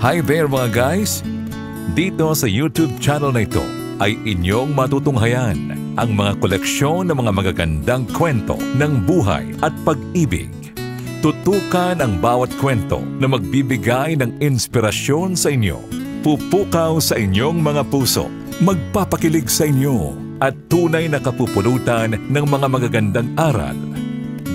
Hi there mga guys! Dito sa YouTube channel na ito ay inyong matutunghayan ang mga koleksyon ng mga magagandang kwento ng buhay at pag-ibig. Tutukan ang bawat kwento na magbibigay ng inspirasyon sa inyo, pupukaw sa inyong mga puso, magpapakilig sa inyo at tunay na kapupulutan ng mga magagandang aral.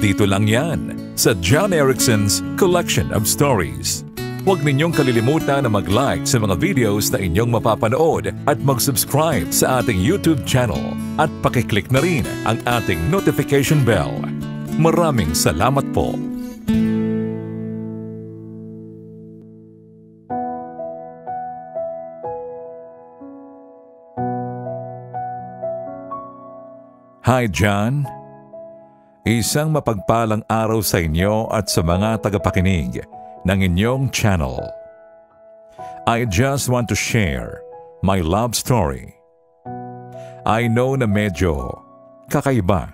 Dito lang yan sa John Erickson's Collection of Stories. Huwag ninyong kalilimutan na mag-like sa mga videos na inyong mapapanood at mag-subscribe sa ating YouTube channel at pakiclick na rin ang ating notification bell. Maraming salamat po! Hi John! Isang mapagpalang araw sa inyo at sa mga tagapakinig ng inyong channel. I just want to share my love story. I know na medyo kakaiba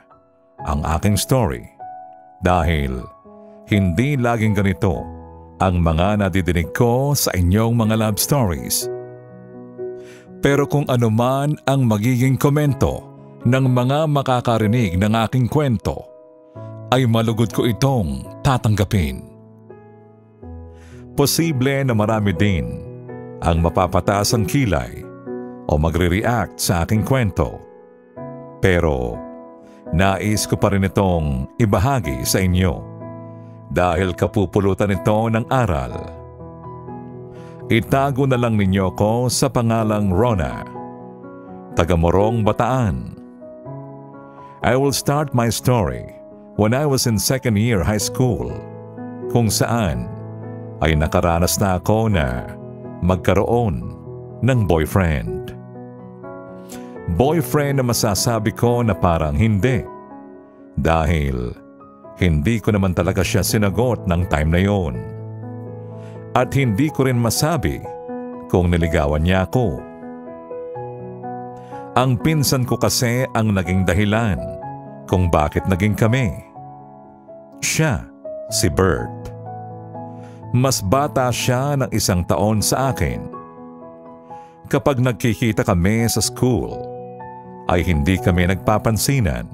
ang aking story dahil hindi laging ganito ang mga nadidinig ko sa inyong mga love stories. Pero kung ano man ang magiging komento ng mga makakarinig ng aking kwento, ay malugod ko itong tatanggapin. Posible na marami din ang mapapataas ang kilay o magre-react sa aking kwento. Pero nais ko pa rin itong ibahagi sa inyo dahil kapupulutan ito ng aral. Itago na lang ninyo ko sa pangalang Rona, taga Morong, Bataan. I will start my story when I was in second year high school, kung saan ay nakaranas na ako na magkaroon ng boyfriend. Boyfriend na masasabi ko na parang hindi. Dahil hindi ko naman talaga siya sinagot ng time na yon. At hindi ko rin masabi kung niligawan niya ako. Ang pinsan ko kasi ang naging dahilan kung bakit naging kami. Siya, si Bert. Mas bata siya ng 1 taon sa akin. Kapag nagkikita kami sa school, ay hindi kami nagpapansinan.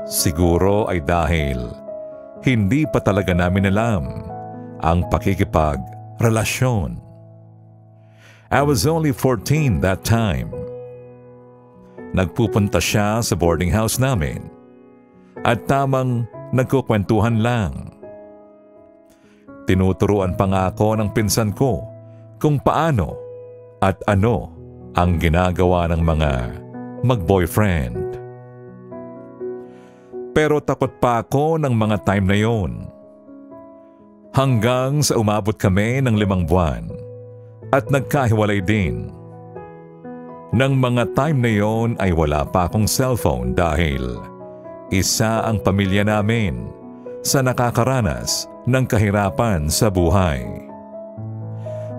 Siguro ay dahil hindi pa talaga namin alam ang pakikipagrelasyon. I was only 14 that time. Nagpupunta siya sa boarding house namin at tamang nagkukwentuhan lang. Tinuturuan pa nga ako ng pinsan ko kung paano at ano ang ginagawa ng mga mag-boyfriend. Pero takot pa ako ng mga time na yon. Hanggang sa umabot kami ng 5 buwan at nagkahiwalay din. Nang mga time na yon ay wala pa akong cellphone dahil isa ang pamilya namin sa nakakaranas ng kahirapan sa buhay.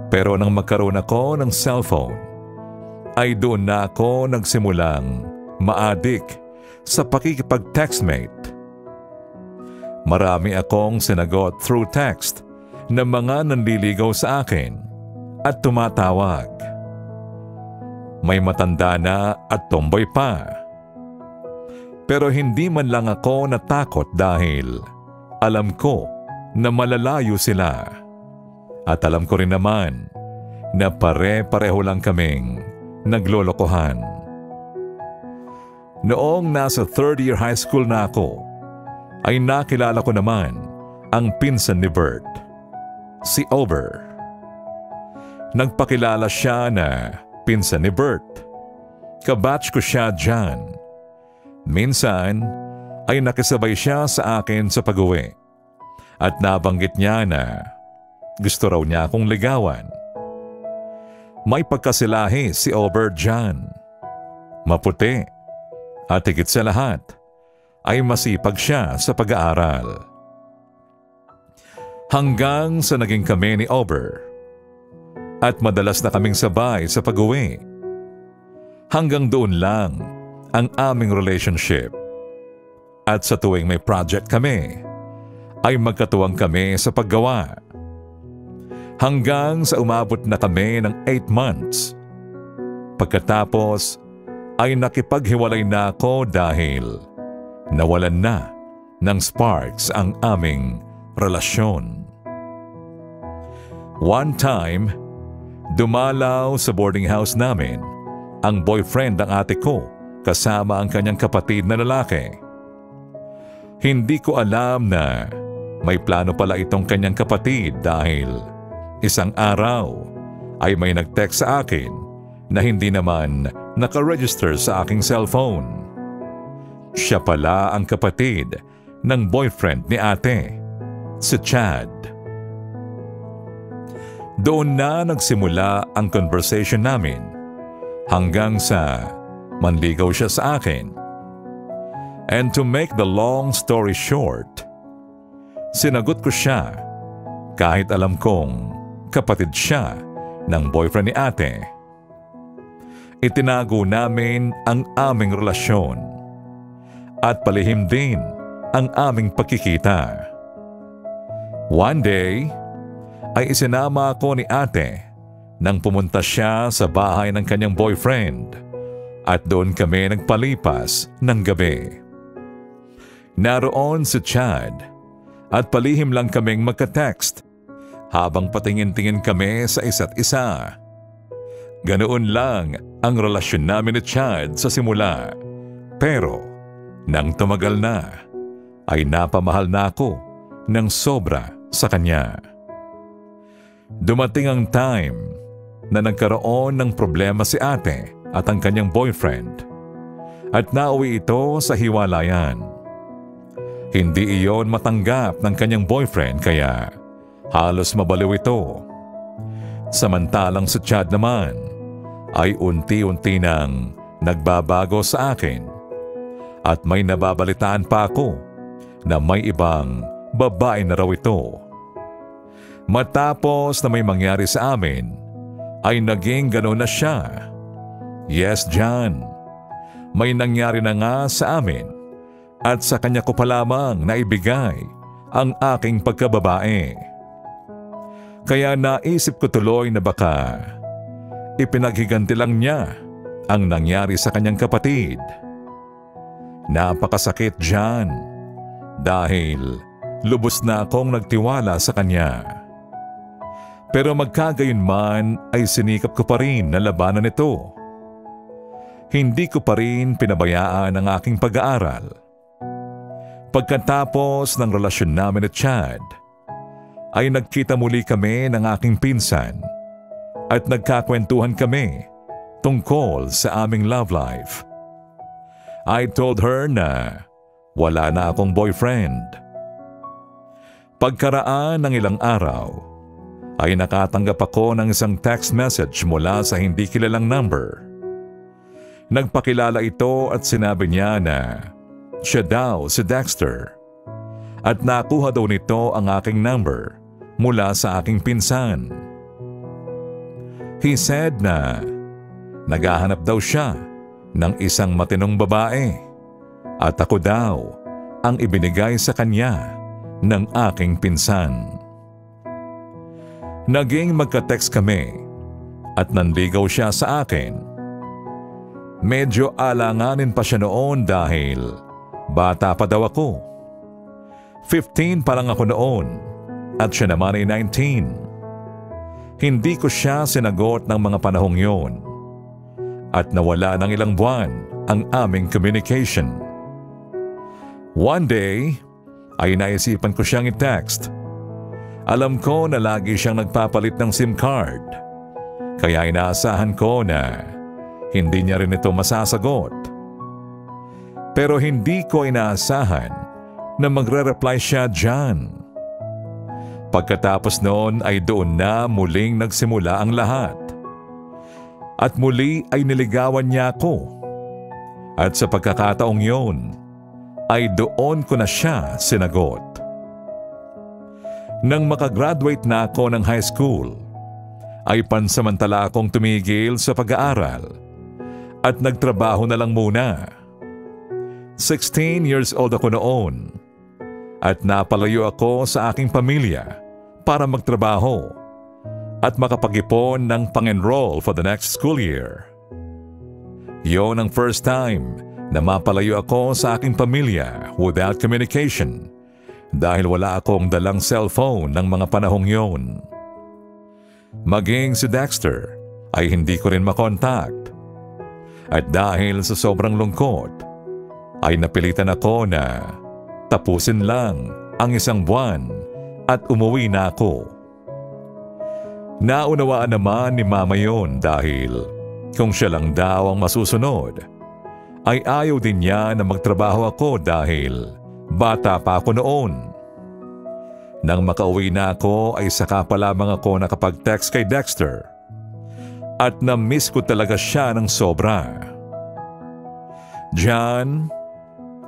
Pero nang magkaroon ako ng cellphone, ay doon na ako nagsimulang ma-addict sa pakikipag-textmate. Marami akong sinagot through text ng mga nanliligaw sa akin at tumatawag. May matanda na at tomboy pa. Pero hindi man lang ako natakot dahil alam ko na malalayo sila. At alam ko rin naman na pare-pareho lang kaming naglolokohan. Noong nasa 3rd year high school na ako, ay nakilala ko naman ang pinsan ni Bert, si Ober. Nagpakilala siya na pinsan ni Bert. Kabatch ko siya dyan. Minsan ay nakisabay siya sa akin sa pag-uwi. At nabanggit niya na gusto raw niya akong ligawan. May pagkasilahi si Ober dyan. Maputi. At higit sa lahat, ay masipag siya sa pag-aaral. Hanggang sa naging kami ni Ober. At madalas na kaming sabay sa pag-uwi. Hanggang doon lang ang aming relationship. At sa tuwing may project kami, ay magkatuwang kami sa paggawa. Hanggang sa umabot na kami ng 8 months. Pagkatapos ay nakipaghiwalay na ako dahil nawalan na ng sparks ang aming relasyon. One time, dumalaw sa boarding house namin ang boyfriend ng ate ko kasama ang kanyang kapatid na lalaki. Hindi ko alam na may plano pala itong kanyang kapatid dahil isang araw ay may nag-text sa akin na hindi naman nakaregister sa aking cellphone. Siya pala ang kapatid ng boyfriend ni ate, si Chad. Doon na nagsimula ang conversation namin hanggang sa manligaw siya sa akin. And to make the long story short, sinagot ko siya kahit alam kong kapatid siya ng boyfriend ni ate. Itinago namin ang aming relasyon at palihim din ang aming pagkikita. One day, ay isinama ako ni ate nang pumunta siya sa bahay ng kanyang boyfriend at doon kami nagpalipas ng gabi. Naroon si Chad at palihim lang kaming magka-text habang patingin-tingin kami sa isa't isa. Ganoon lang ang relasyon namin ni Chad sa simula. Pero nang tumagal na, ay napamahal na ako ng sobra sa kanya. Dumating ang time na nagkaroon ng problema si ate at ang kanyang boyfriend at nauwi ito sa hiwalayan. Hindi iyon matanggap ng kanyang boyfriend kaya halos mabaliw ito. Samantalang si Chad naman ay unti-unti nang nagbabago sa akin at may nababalitaan pa ako na may ibang babae na raw ito. Matapos na may mangyari sa amin ay naging gano'n na siya. Yes, John. May nangyari na nga sa amin at sa kanya ko pa lamang naibigay ang aking pagkababae. Kaya naisip ko tuloy na baka ipinaghiganti lang niya ang nangyari sa kanyang kapatid. Napakasakit, John, dahil lubos na akong nagtiwala sa kanya. Pero magkagayunman ay sinikap ko pa rin na labanan ito. Hindi ko pa rin pinabayaan ang aking pag-aaral. Pagkatapos ng relasyon namin ni Chad, ay nagkita muli kami ng aking pinsan at nagkakwentuhan kami tungkol sa aming love life. I told her na wala na akong boyfriend. Pagkaraan ng ilang araw, ay nakatanggap ako ng isang text message mula sa hindi kilalang number. Nagpakilala ito at sinabi niya na siya daw si Dexter at nakuha daw nito ang aking number mula sa aking pinsan. He said na naghahanap daw siya ng isang matinong babae at ako daw ang ibinigay sa kanya ng aking pinsan. Naging magka-text kami at nanligaw siya sa akin. Medyo alanganin pa siya noon dahil bata pa daw ako. 15 pa lang ako noon at siya naman ay 19. Hindi ko siya sinagot ng mga panahong yon at nawala ng ilang buwan ang aming communication. One day ay naisipan ko siyang i-text. Alam ko na lagi siyang nagpapalit ng SIM card kaya inaasahan ko na hindi niya rin ito masasagot. Pero hindi ko inaasahan na magre-reply siya dyan. Pagkatapos noon ay doon na muling nagsimula ang lahat. At muli ay niligawan niya ako. At sa pagkakataong yon, ay doon ko na siya sinagot. Nang makagraduate na ako ng high school, ay pansamantala akong tumigil sa pag-aaral at nagtrabaho na lang muna. 16 years old ako noon at napalayo ako sa aking pamilya para magtrabaho at makapag-ipon ng pang-enroll for the next school year. Yon ang first time na mapalayo ako sa aking pamilya without communication dahil wala akong dalang cellphone ng mga panahong yon. Maging si Dexter ay hindi ko rin makontak. At dahil sa sobrang lungkot, ay napilitan ako na tapusin lang ang isang buwan at umuwi na ako. Naunawaan naman ni Mama yon dahil kung siya lang daw ang masusunod, ay ayaw din niya na magtrabaho ako dahil bata pa ako noon. Nang makauwi na ako ay saka pa lamang ako nakapag-text kay Dexter at na-miss ko talaga siya ng sobra. Diyan,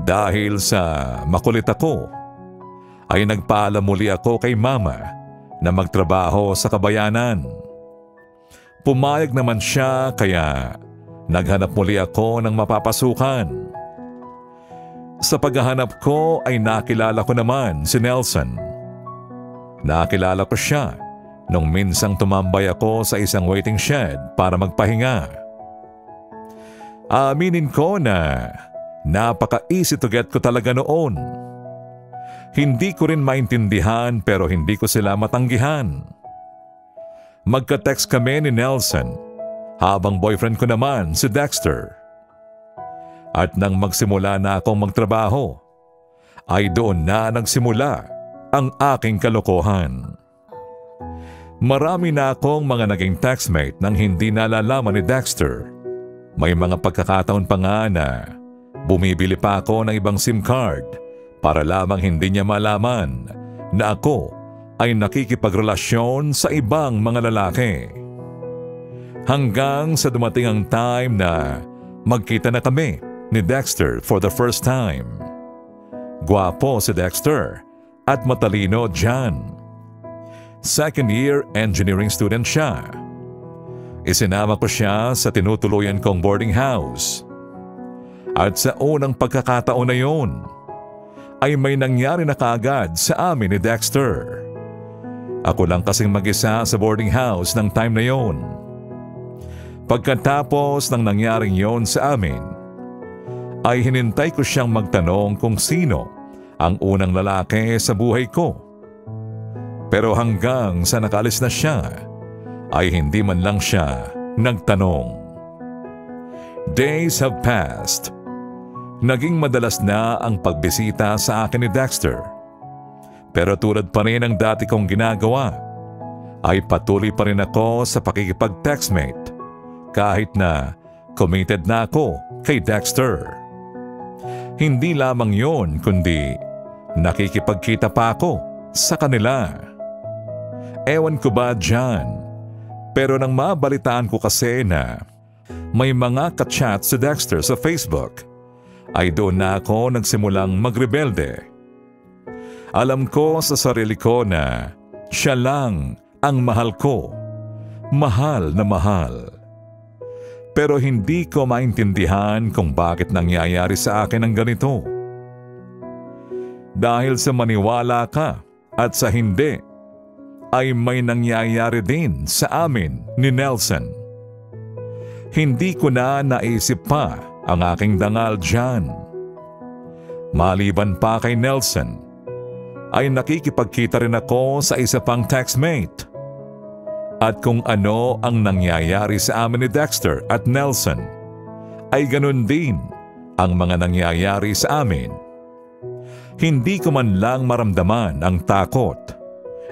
dahil sa makulit ako, ay nagpaalam muli ako kay Mama na magtrabaho sa kabayanan. Pumayag naman siya kaya naghanap muli ako ng mapapasukan. Sa paghahanap ko ay nakilala ko naman si Nelson. Nakilala ko siya nung minsang tumambay ako sa isang waiting shed para magpahinga. Aminin ko na napaka-easy to get ko talaga noon. Hindi ko rin maintindihan pero hindi ko sila matanggihan. Magka-text kami ni Nelson habang boyfriend ko naman si Dexter. At nang magsimula na akong magtrabaho, ay doon na nagsimula ang aking kalokohan. Marami na akong mga naging textmate nang hindi nalalaman ni Dexter. May mga pagkakataon pa nga na bumibili pa ako ng ibang SIM card para lamang hindi niya malaman na ako ay nakikipagrelasyon sa ibang mga lalaki. Hanggang sa dumating ang time na magkita na kami ni Dexter for the first time. Gwapo si Dexter at matalino diyan. Second year engineering student siya. Isinama ko siya sa tinutuluyan kong boarding house. At sa unang pagkakataon na yon, ay may nangyari na kaagad sa amin ni Dexter. Ako lang kasing mag-isa sa boarding house ng time na yon. Pagkatapos ng nangyaring yon sa amin, ay hinintay ko siyang magtanong kung sino ang unang lalaki sa buhay ko. Pero hanggang sa nakalis na siya, ay hindi man lang siya nagtanong. Days have passed. Naging madalas na ang pagbisita sa akin ni Dexter. Pero tulad pa rin ng dati kong ginagawa, ay patuloy pa rin ako sa pakikipag-textmate kahit na committed na ako kay Dexter. Hindi lamang yon kundi nakikipagkita pa ako sa kanila. Ewan ko ba dyan, pero nang mabalitaan ko kasi na may mga ka-chat si Dexter sa Facebook, ay doon na ako nagsimulang magrebelde. Alam ko sa sarili ko na siya lang ang mahal ko, mahal na mahal. Pero hindi ko maintindihan kung bakit nangyayari sa akin ang ganito. Dahil sa maniwala ka at sa hindi, ay may nangyayari din sa amin ni Nelson. Hindi ko na naisip pa ang aking dangal dyan. Maliban pa kay Nelson, ay nakikipagkita rin ako sa isa pang textmate. At kung ano ang nangyayari sa amin ni Dexter at Nelson, ay ganun din ang mga nangyayari sa amin. Hindi ko man lang maramdaman ang takot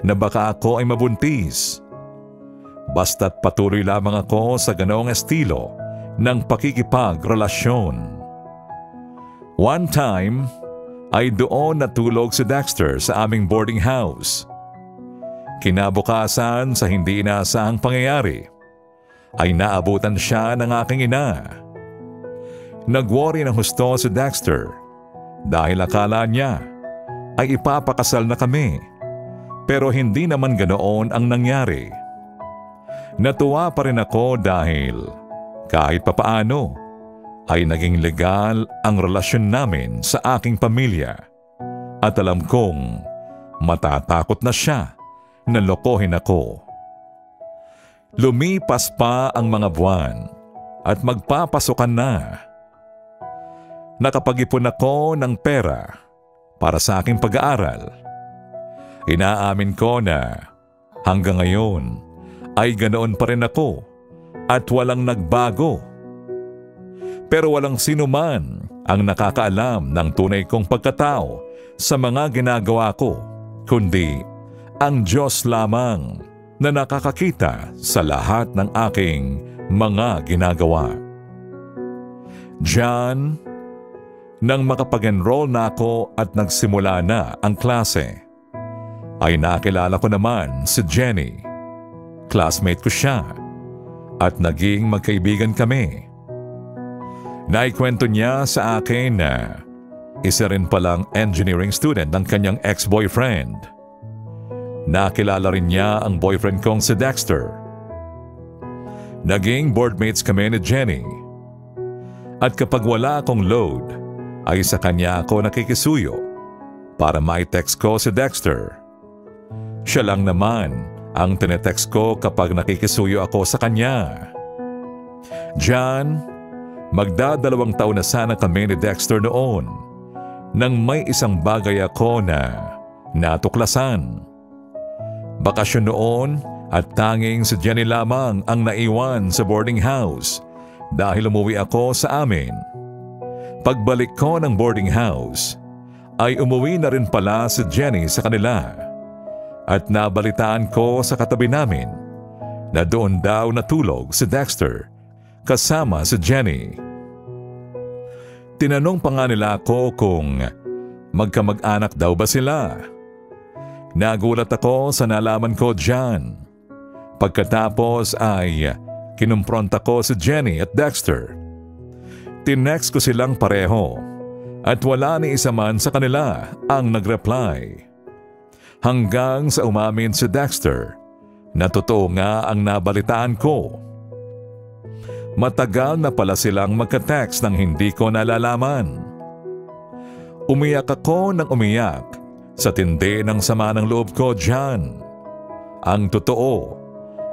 na baka ako ay mabuntis. Basta't patuloy lamang ako sa ganoong estilo ng pakikipagrelasyon. One time, ay doon natulog si Dexter sa aming boarding house. Kinabukasan sa hindi inaasahang pangyayari, ay naabutan siya ng aking ina. Nag-worry ng husto si Dexter dahil akala niya ay ipapakasal na kami, pero hindi naman ganoon ang nangyari. Natuwa pa rin ako dahil kahit papaano ay naging legal ang relasyon namin sa aking pamilya at alam kong matatakot na siya na lokohin ako. Lumipas pa ang mga buwan at magpapasukan na. Nakapag-ipon ako ng pera para sa aking pag-aaral. Inaamin ko na hanggang ngayon ay ganoon pa rin ako at walang nagbago. Pero walang sino man ang nakakaalam ng tunay kong pagkatao sa mga ginagawa ko, kundi ang Diyos lamang na nakakakita sa lahat ng aking mga ginagawa. Diyan, nang makapag-enroll na ako at nagsimula na ang klase, ay nakilala ko naman si Jenny. Classmate ko siya at naging magkaibigan kami. Naikwento niya sa akin na isa rin palang engineering student ng kanyang ex-boyfriend. Nakilala rin niya ang boyfriend kong si Dexter. Naging boardmates kami ni Jenny. At kapag wala akong load, ay sa kanya ako nakikisuyo para mai-text ko si Dexter. Siya lang naman ang tinetext ko kapag nakikisuyo ako sa kanya. Diyan, magdadalawang taon na sana kami ni Dexter noon nang may isang bagay ako na natuklasan. Bakasyon noon at tanging si Jenny lamang ang naiwan sa boarding house dahil umuwi ako sa amin. Pagbalik ko ng boarding house, ay umuwi na rin pala si Jenny sa kanila at nabalitaan ko sa katabi namin na doon daw natulog si Dexter kasama si Jenny. Tinanong pa nga nila ako kung magkamag-anak daw ba sila. Nagulat ako sa nalaman ko diyan. Pagkatapos ay kinumpronta ko si Jenny at Dexter. Tinext ko silang pareho at wala ni isa man sa kanila ang nag-reply. Hanggang sa umamin si Dexter na totoo nga ang nabalitaan ko. Matagal na pala silang magka-text nang hindi ko nalalaman. Umiyak ako ng umiyak sa tindi ng sama ng loob ko diyan. Ang totoo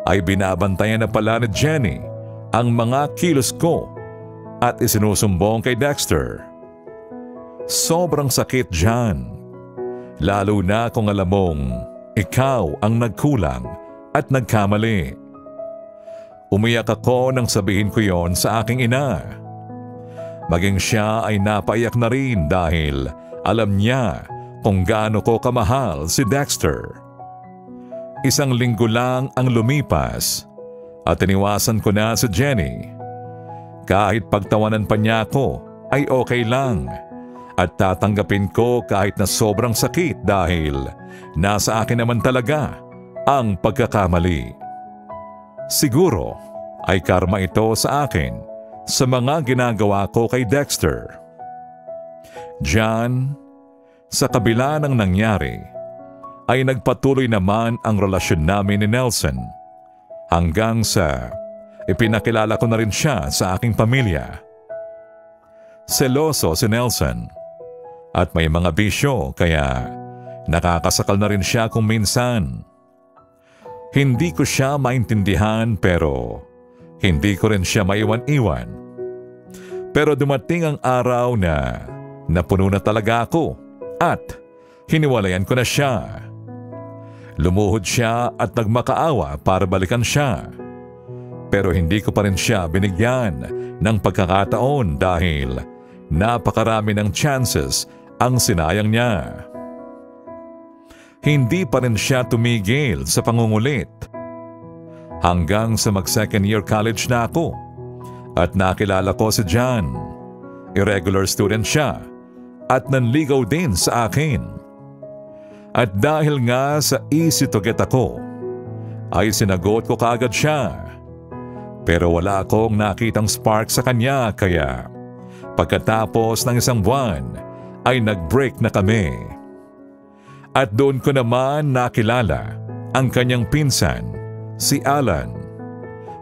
ay binabantayan na pala ni Jenny ang mga kilos ko at isinusumbong kay Dexter. Sobrang sakit diyan, lalo na kung alam mong ikaw ang nagkulang at nagkamali. Umiyak ako nang sabihin ko yon sa aking ina. Maging siya ay napaiyak na rin dahil alam niya kung gaano ko kamahal si Dexter. Isang linggo lang ang lumipas at iniwasan ko na si Jenny. Kahit pagtawanan pa niya ako ay okay lang at tatanggapin ko kahit na sobrang sakit dahil nasa akin naman talaga ang pagkakamali. Siguro ay karma ito sa akin sa mga ginagawa ko kay Dexter. Diyan, sa kabila ng nangyari, ay nagpatuloy naman ang relasyon namin ni Nelson hanggang sa ipinakilala ko na rin siya sa aking pamilya. Seloso si Nelson at may mga bisyo kaya nakakasakal na rin siya kung minsan. Hindi ko siya maintindihan pero hindi ko rin siya maiwan-iwan. Pero dumating ang araw na napuno na talaga ako at hiniwalayan ko na siya. Lumuhod siya at nagmakaawa para balikan siya. Pero hindi ko pa rin siya binigyan ng pagkakataon dahil napakarami ng chances ang sinayang niya. Hindi pa rin siya tumigil sa pangungulit. Hanggang sa mag-second year college na ako at nakilala ko si John. Irregular student siya at nanligaw din sa akin. At dahil nga sa easy to get ako, ay sinagot ko kaagad siya. Pero wala akong nakitang spark sa kanya kaya pagkatapos ng isang buwan ay nag-break na kami. At doon ko naman nakilala ang kanyang pinsan, si Alan.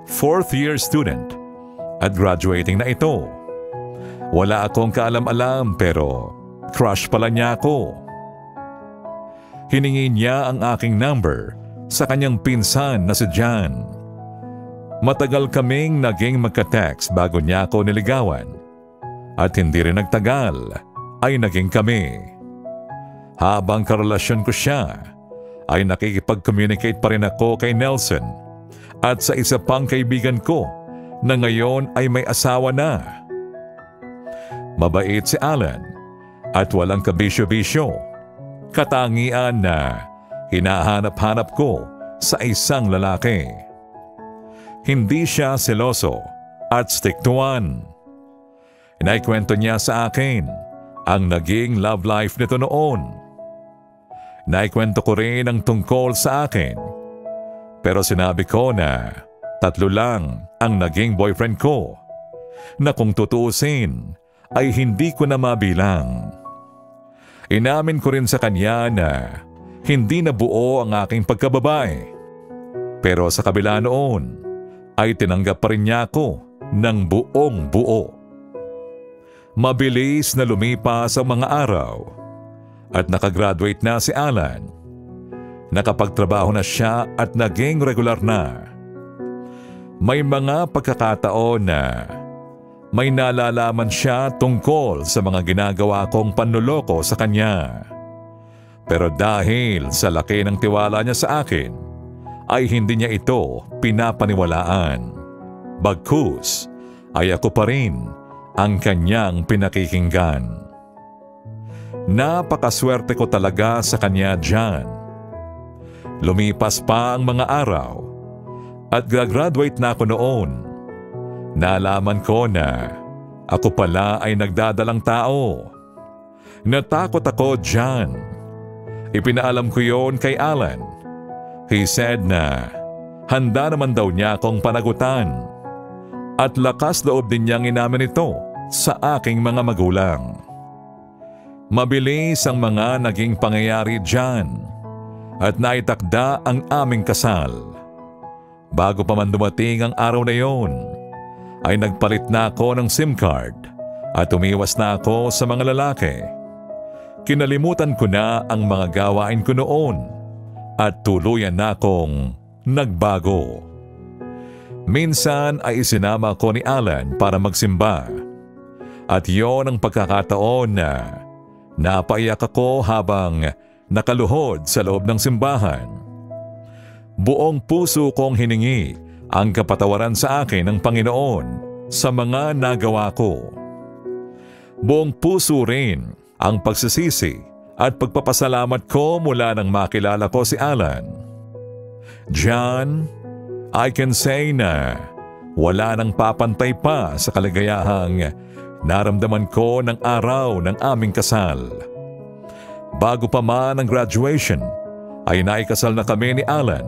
4th year student at graduating na ito. Wala akong kaalam-alam pero crush pala niya ako. Hiningi niya ang aking number sa kanyang pinsan na si John. Matagal kaming naging magka-text bago niya ako niligawan. At hindi rin nagtagal ay naging kami. Habang karelasyon ko siya, ay nakikipag-communicate pa rin ako kay Nelson at sa isa pang kaibigan ko na ngayon ay may asawa na. Mabait si Alan at walang kabisyo-bisyo. Katangian na hinahanap-hanap ko sa isang lalaki. Hindi siya seloso at stick to one. Naikwento niya sa akin ang naging love life nito noon. Naikwento ko rin ang tungkol sa akin. Pero sinabi ko na 3 lang ang naging boyfriend ko na kung tutuusin ay hindi ko na mabilang. Inamin ko rin sa kanya na hindi na buo ang aking pagkababae. Pero sa kabila noon ay tinanggap pa rin niya ako ng buong buo. Mabilis na lumipas ang mga araw at nakagraduate na si Alan. Nakapagtrabaho na siya at naging regular na. May mga pagkakataon na may nalalaman siya tungkol sa mga ginagawa kong panloloko sa kanya. Pero dahil sa laki ng tiwala niya sa akin, ay hindi niya ito pinapaniwalaan. Bagkus ay ako pa rin ang kanyang pinakikinggan. Napakaswerte ko talaga sa kanya dyan. Lumipas pa ang mga araw at gagraduate na ako noon. Nalaman ko na ako pala ay nagdadalang tao. Natakot ako dyan. Ipinaalam ko yon kay Alan. He said na handa naman daw niya akong panagutan at lakas loob din niyang inamin ito sa aking mga magulang. Mabilis ang mga naging pangyayari dyan at naitakda ang aming kasal. Bago pa man dumating ang araw na yon, ay nagpalit na ako ng SIM card at umiwas na ako sa mga lalaki. Kinalimutan ko na ang mga gawain ko noon at tuluyan na akong nagbago. Minsan ay isinama ko ni Alan para magsimba. At yon ang pagkakataon na napaiyak ako habang nakaluhod sa loob ng simbahan. Buong puso kong hiningi ang kapatawaran sa akin ng Panginoon sa mga nagawa ko. Buong puso rin ang pagsisisi at pagpapasalamat ko mula nang makilala ko si Alan. Diyan, I can say na wala nang papantay pa sa kaligayahang naramdaman ko ng araw ng aming kasal. Bago pa man ang graduation, ay naikasal na kami ni Alan.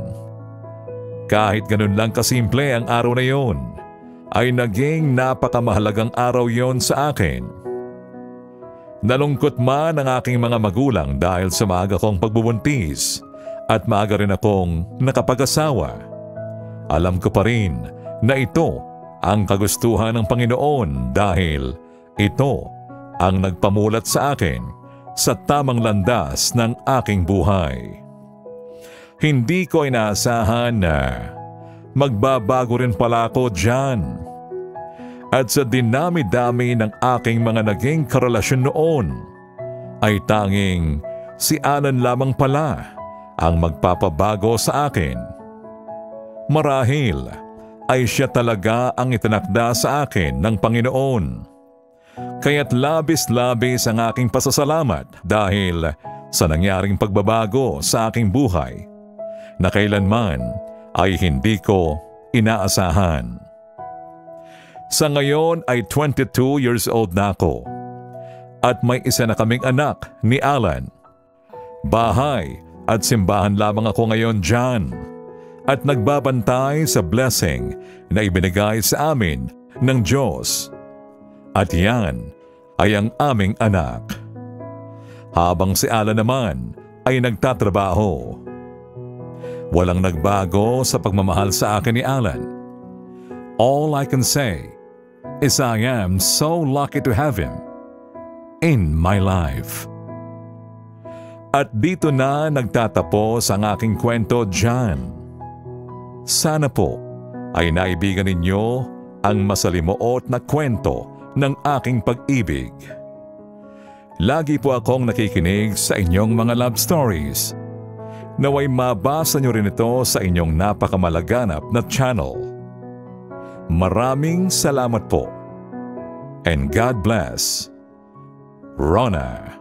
Kahit ganun lang kasimple ang araw na yon, ay naging napakamahalagang araw yon sa akin. Nalungkot man ang aking mga magulang dahil sa maaga kong pagbubuntis at maaga rin akong nakapag-asawa. Alam ko pa rin na ito ang kagustuhan ng Panginoon dahil ito ang nagpamulat sa akin sa tamang landas ng aking buhay. Hindi ko inaasahan na magbabago rin pala ako dyan. At sa dinami-dami ng aking mga naging karelasyon noon, ay tanging si Alan lamang pala ang magpapabago sa akin. Marahil ay siya talaga ang itinakda sa akin ng Panginoon. Kaya't labis-labis ang aking pasasalamat dahil sa nangyaring pagbabago sa aking buhay na kailanman ay hindi ko inaasahan. Sa ngayon ay 22 years old na ako at may isa na kaming anak ni Alan. Bahay at simbahan lamang ako ngayon dyan at nagbabantay sa blessing na ibinigay sa amin ng Diyos. At yan ay ang aming anak. Habang si Alan naman ay nagtatrabaho. Walang nagbago sa pagmamahal sa akin ni Alan. All I can say is I am so lucky to have him in my life. At dito na nagtatapos ang aking kwento dyan. Sana po ay naibigan ninyo ang masalimuot na kwento ng aking pag-ibig. Lagi po akong nakikinig sa inyong mga love stories. Naway mabasa nyo rin ito sa inyong napakamalaganap na channel. Maraming salamat po. And God bless. Rona.